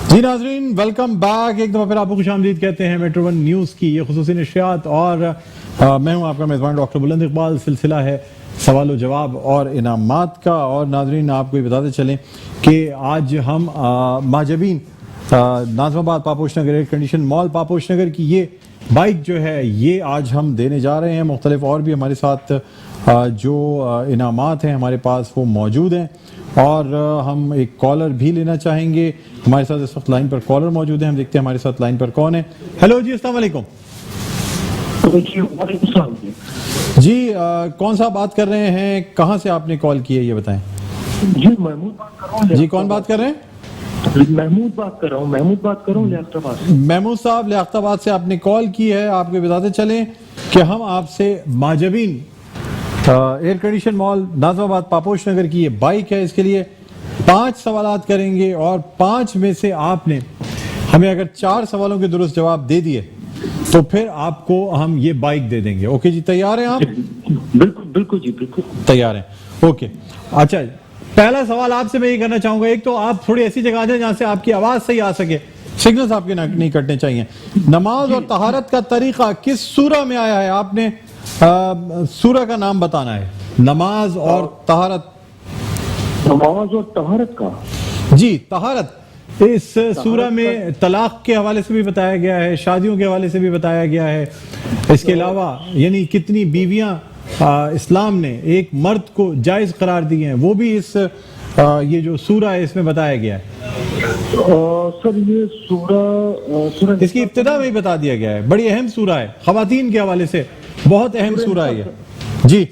جی ناظرین welcome back, ایک دفعہ پھر آپ کو خوش آمدید کہتے ہیں میٹرو ون نیوز کی یہ خصوصی نشریات، اور میں ہوں آپ کا میزبان ڈاکٹر بلند اقبال۔ سلسلہ ہے سوال و جواب اور انعامات کا، اور ناظرین آپ کو یہ بتاتے چلیں کہ آج ہم ماجبین ناظم آباد پاپوش نگر ایئر کنڈیشن مال پاپوش نگر کی یہ بائک جو ہے یہ آج ہم دینے جا رہے ہیں۔ مختلف اور بھی ہمارے ساتھ جو انعامات ہیں ہمارے پاس وہ موجود ہیں، اور ہم ایک کالر بھی لینا چاہیں گے۔ ہمارے ساتھ اس وقت لائن پر کالر موجود ہیں، ہم دیکھتے ہیں ہمارے ساتھ لائن پر کون ہے۔ ہیلو جی، السلام علیکم جی، کون سا بات کر رہے ہیں، کہاں سے آپ نے کال کی ہے یہ بتائیں؟ جی محمود بات کر رہا ہوں۔ جی کون بات کر رہے ہیں؟ محمود بات کر رہا ہوں لیاقت آباد سے۔ محمود صاحب لیاقت آباد سے آپ نے کال کی ہے۔ آپ کو بتاتے چلیں کہ ہم آپ سے ماجبین ایئر کنڈیشن مال ناظم آباد پاپوش نگر کی یہ بائک ہے، اس کے لیے 5 سوالات کریں گے، اور 5 میں سے آپ نے ہمیں اگر 4 سوالوں کے درست جواب دے دیے تو پھر آپ کو ہم یہ بائک دے دیں گے۔ اوکے جی، تیار ہیں آپ؟ بالکل جی، بالکل تیار ہیں، اوکے۔ اچھا، پہلا سوال آپ سے میں یہ کرنا چاہوں گا، ایک تو آپ تھوڑی ایسی جگہ آ جائیں جہاں سے آپ کی آواز صحیح آ سکے، سگنلز آپ کے نہیں کٹنے چاہیے۔ نماز اور طہارت کا طریقہ کس سورہ میں آیا ہے؟ آپ نے سورہ کا نام بتانا ہے۔ نماز اور طہارت کا جی، طہارت اس سورہ میں طلاق کے حوالے سے بھی بتایا گیا ہے، شادیوں کے حوالے سے بھی بتایا گیا ہے۔ اس کے علاوہ یعنی کتنی بیویاں اسلام نے ایک مرد کو جائز قرار دی ہیں، وہ بھی اس یہ جو سورہ ہے اس میں بتایا گیا ہے۔ سر یہ سورہ اس کی ابتدا میں ہی بتا دیا گیا ہے، بڑی اہم سورہ ہے، خواتین کے حوالے سے بہت اہم سورہ ہے یہ۔ جی،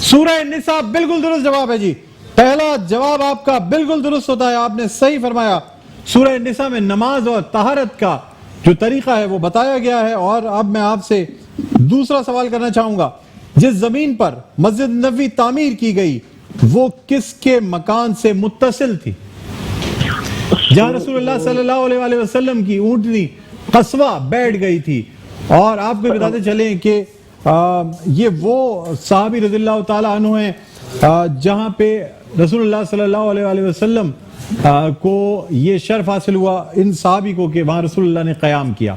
سورہ النساء بالکل درست جواب ہے جی، پہلا جواب آپ کا بالکل درست ہوتا ہے، آپ نے صحیح فرمایا۔ سورہ النساء میں نماز اور طہارت کا جو طریقہ ہے وہ بتایا گیا ہے۔ اور اب میں آپ سے دوسرا سوال کرنا چاہوں گا، جس زمین پر مسجد نبوی تعمیر کی گئی وہ کس کے مکان سے متصل تھی؟ جہاں رسول اللہ صلی اللہ علیہ وسلم کی اونٹنی قصوہ بیٹھ گئی تھی۔ اور آپ کو بتاتے چلیں کہ یہ وہ صحابی رضی اللہ تعالیٰ عنہ ہیں جہاں پہ رسول اللہ صلی اللہ علیہ وسلم کو یہ شرف حاصل ہوا ان صحابی کو کہ وہاں رسول اللہ نے قیام کیا۔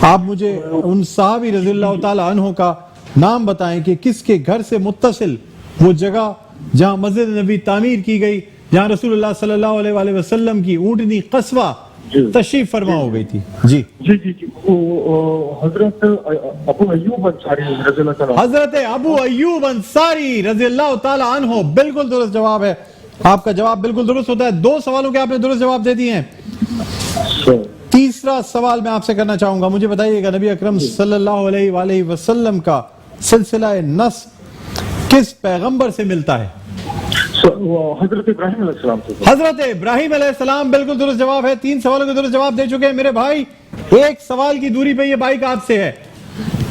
آپ مجھے ان صحابی رضی اللہ تعالیٰ عنہ کا نام بتائیں کہ کس کے گھر سے متصل وہ جگہ جہاں مسجد نبوی تعمیر کی گئی، جہاں رسول اللہ صلی اللہ علیہ وسلم کی اونٹنی قصوہ تشریف فرما ہو گئی تھی۔ جی جی جی جی، حضرت ابو ایوب انصاری رضی اللہ تعالیٰ، حضرت ابو ایوب انصاری رضی اللہ تعالیٰ عنہ بالکل درست جواب ہے۔ آپ کا جواب بالکل درست ہوتا ہے، 2 سوالوں کے آپ نے درست جواب دے دیے ہیں۔ تیسرا سوال میں آپ سے کرنا چاہوں گا، مجھے بتائیے گا نبی اکرم صلی اللہ علیہ وسلم کا سلسلہ نسب کس پیغمبر سے ملتا ہے؟ حضرت ابراہیم علیہ السلام سے۔ حضرت ابراہیم علیہ السلام بالکل درست جواب ہے، 3 سوالوں کے درست جواب دے چکے ہیں میرے بھائی۔ 1 سوال کی دوری پہ یہ بائک آپ سے ہے،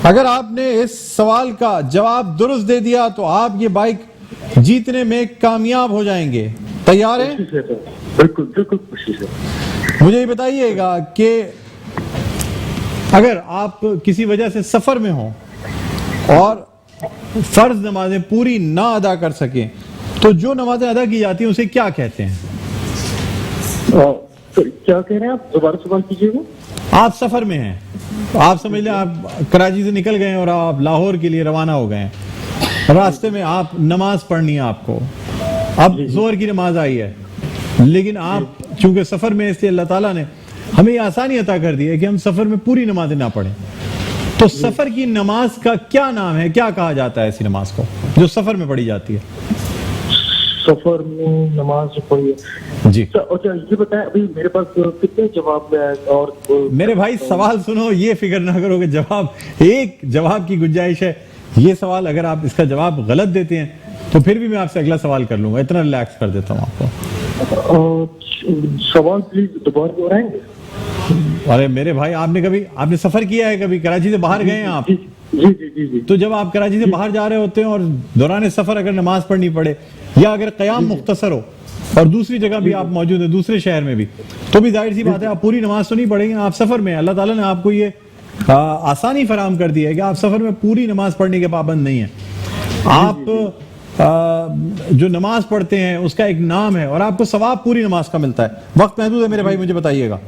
اگر آپ نے اس سوال کا جواب درست دے دیا تو آپ یہ بائک جیتنے میں کامیاب ہو جائیں گے۔ تیار ہیں؟ بالکل بالکل خوشی سے۔ مجھے یہ بتائیے گا کہ اگر آپ کسی وجہ سے سفر میں ہوں اور فرض نمازیں پوری نہ ادا کر سکیں تو جو نمازیں ادا کی جاتی ہیں اسے کیا کہتے ہیں؟ کیا کہہ رہے ہیں آپ؟ دوبارہ سوال کیجیے گا۔ آپ سفر میں ہیں، آپ سمجھ لیں آپ کراچی سے نکل گئے اور آپ لاہور کے لیے روانہ ہو گئے ہیں، راستے میں آپ نماز پڑھنی ہے آپ کو، اب ظہر کی نماز آئی ہے، لیکن آپ چونکہ سفر میں، اس لیے اللہ تعالیٰ نے ہمیں یہ آسانی عطا کر دی ہے کہ ہم سفر میں پوری نمازیں نہ پڑھیں، تو سفر کی نماز کا کیا نام ہے، کیا کہا جاتا ہے ایسی نماز کو جو سفر میں پڑھی جاتی ہے؟ سفر میں نماز پڑھی ہے جی۔ اچھا یہ بتائیں ابھی میرے پاس کتنے جواب میں اور میرے بھائی سوال سنو، یہ فکر نہ کرو کہ ایک جواب کی گنجائش ہے، یہ سوال اگر آپ اس کا جواب غلط دیتے ہیں تو پھر بھی میں آپ سے اگلا سوال کر لوں گا، اتنا ریلیکس کر دیتا ہوں آپ کو۔ سوال پلیز دوبارہ دہرائیں گے؟ ارے میرے بھائی، آپ نے سفر کیا ہے کبھی؟ کراچی سے باہر گئے ہیں آپ؟ جی جی جی۔ تو جب آپ کراچی سے باہر جا رہے ہوتے ہیں اور دوران سفر اگر نماز پڑھنی پڑے یا اگر قیام مختصر ہو اور دوسری جگہ بھی آپ موجود ہیں، دوسرے شہر میں بھی، تو بھی ظاہر سی بات ہے آپ پوری نماز تو نہیں پڑھیں گے، آپ سفر میں، اللہ تعالیٰ نے آپ کو یہ آسانی فراہم کر دی ہے کہ آپ سفر میں پوری نماز پڑھنے کے پابند نہیں ہیں۔ آپ جو نماز پڑھتے ہیں اس کا ایک نام ہے اور آپ کو ثواب پوری نماز کا ملتا ہے؟ وقت محدود ہے میرے بھائی، مجھے بتائیے گا۔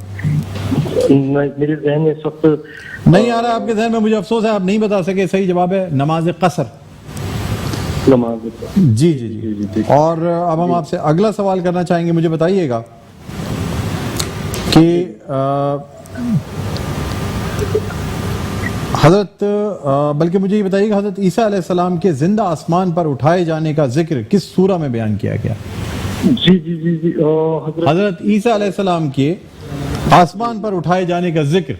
میرے ذہن میں اس وقت نہیں آ رہا آپ کے ذہن میں؟ مجھے افسوس ہے آپ نہیں بتا سکے۔ صحیح جواب ہے نماز قصر۔ نماز جی جی جی۔ اور اب ہم آپ سے اگلا سوال کرنا چاہیں گے، مجھے بتائیے گا کہ حضرت بلکہ مجھے یہ بتائیے کہ حضرت عیسیٰ علیہ السلام کے زندہ آسمان پر اٹھائے جانے کا ذکر کس سورہ میں بیان کیا گیا؟ جی جی جی جی حضرت عیسیٰ علیہ السلام کے آسمان پر اٹھائے جانے کا ذکر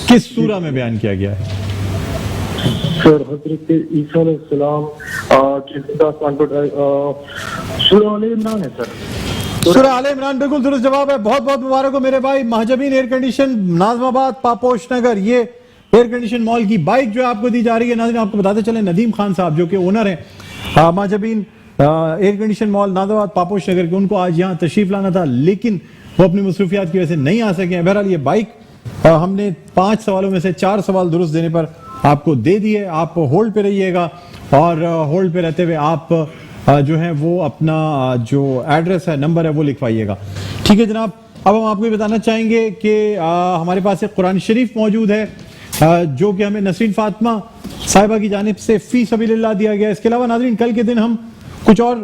کس سورہ میں بیان کیا گیا ہے؟ سر حضرت عیسیٰ علیہ السلام کے زندہ آسمان پر سورہ آل عمران ہے سر۔ سورہ آل عمران بالکل درست جواب ہے۔ بہت بہت مبارک ہو میرے بھائی۔ مہجبین ایئر کنڈیشن ناظم آباد پاپوش نگر، یہ ایئر کنڈیشن مال کی بائک جو آپ کو دی جا رہی ہے۔ ناظرین آپ کو بتاتے چلیں ندیم خان صاحب جو کہ اونر ہیں مہجبین ایئر کنڈیشن مال ناظم آباد پاپوش نگر کے، ان کو آج یہاں تشریف لانا تھا لیکن وہ اپنی مصروفیات کی وجہ سے نہیں آ سکے ہیں۔ بہرحال یہ بائک ہم نے 5 سوالوں میں سے 4 سوال درست دینے پر آپ کو دے دیے۔ آپ ہولڈ پہ رہیے گا اور ہولڈ پہ رہتے ہوئے آپ جو ہیں وہ اپنا جو ایڈریس ہے نمبر ہے وہ لکھوائیے گا، ٹھیک ہے جناب۔ اب ہم آپ کو یہ بتانا چاہیں گے کہ ہمارے پاس ایک قرآن شریف موجود ہے جو کہ ہمیں نسرین فاطمہ صاحبہ کی جانب سے فی سبیل اللہ دیا گیا ہے۔ اس کے علاوہ ناظرین کل کے دن ہم کچھ اور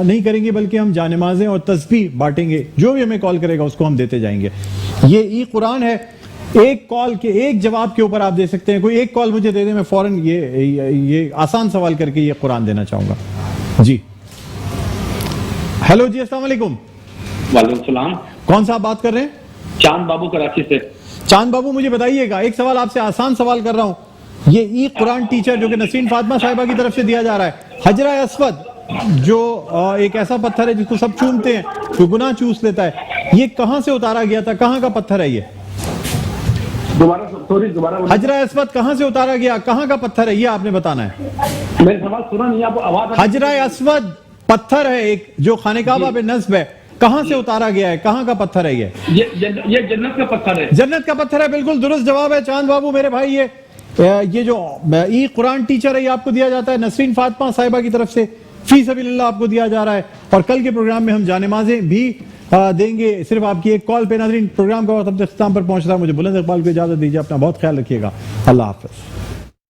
نہیں کریں گے بلکہ ہم جانمازیں اور تسبیح بانٹیں گے، جو بھی ہمیں کال کرے گا اس کو ہم دیتے جائیں گے۔ یہ ای قرآن ہے، ایک کال کے ایک جواب کے اوپر آپ دے سکتے ہیں۔ کوئی ایک کال مجھے دے دیں، میں فوراً یہ آسان سوال کر کے یہ قرآن دینا چاہوں گا۔ جی ہیلو جی، السلام علیکم۔ وعلیکم السلام۔ کون صاحب بات کر رہے ہیں؟ چاند بابو کراچی سے۔ چاند بابو مجھے بتائیے گا، ایک سوال آپ سے آسان سوال کر رہا ہوں۔ یہ ای قرآن ٹیچر جو کہ نسرین فاطمہ صاحبہ کی طرف سے دیا جا رہا ہے، حجرہ اسود جو ایک ایسا پتھر ہے جس کو سب چومتے ہیں، جو گناہ چوس لیتا ہے، یہ کہاں سے اتارا گیا تھا؟ کہاں کا پتھر ہے یہ؟ دوبارہ حجرہ اسود کہاں سے اتارا گیا؟ کہاں کا پتھر ہے یہ آپ نے بتانا ہے۔ میرے سوال سنا نہیں، آپ آواز۔ حجرہ اسود پتھر ہے ایک جو خانہ کعبہ پہ نصب ہے، کہاں سے اتارا گیا ہے؟ کہاں کا پتھر ہے یہ؟ یہ جنت کا پتھر ہے۔ جنت کا پتھر ہے، بالکل درست جواب ہے چاند بابو میرے بھائی۔ یہ جو ای قرآن ٹیچر ہے یہ آپ کو دیا جاتا ہے نسرین فاطمہ صاحبہ کی طرف سے، فی سبیل اللہ آپ کو دیا جا رہا ہے، اور کل کے پروگرام میں ہم جانمازیں بھی دیں گے صرف آپ کی ایک کال پہ۔ ناظرین پروگرام کا وقت اب اختتام پر پہنچ رہا ہے، مجھے بلند اقبال کو اجازت دیجیے، اپنا بہت خیال رکھیے گا، اللہ حافظ۔